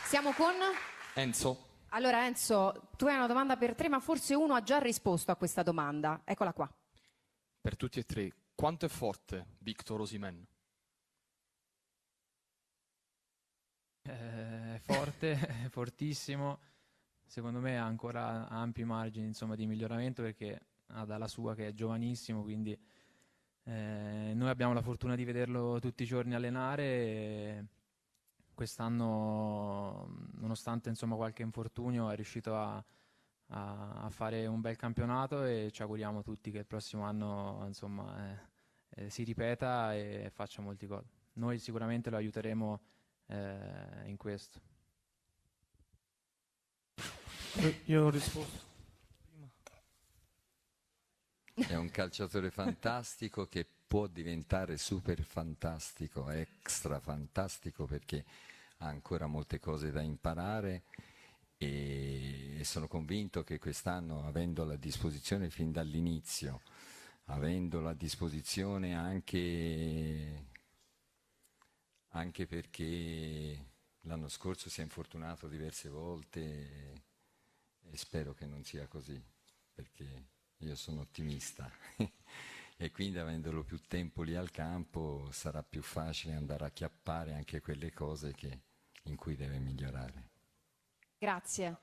Siamo con... Enzo. Allora Enzo, tu hai una domanda per tre, ma forse uno ha già risposto a questa domanda. Eccola qua. Per tutti e tre, quanto è forte Victor Osimhen? È forte, è fortissimo. Secondo me ha ancora ampi margini, insomma, di miglioramento perché ha dalla sua che è giovanissimo, quindi noi abbiamo la fortuna di vederlo tutti i giorni allenare e quest'anno, nonostante insomma qualche infortunio, è riuscito a fare un bel campionato e ci auguriamo tutti che il prossimo anno insomma, si ripeta e faccia molti gol. Noi sicuramente lo aiuteremo in questo. Io ho risposto prima. È un calciatore fantastico che può diventare super fantastico, extra fantastico perché ha ancora molte cose da imparare e sono convinto che quest'anno, avendolo a disposizione fin dall'inizio, avendolo a disposizione anche perché l'anno scorso si è infortunato diverse volte e spero che non sia così, perché io sono ottimista e quindi avendolo più tempo lì al campo sarà più facile andare a chiappare anche quelle cose in cui deve migliorare. Grazie.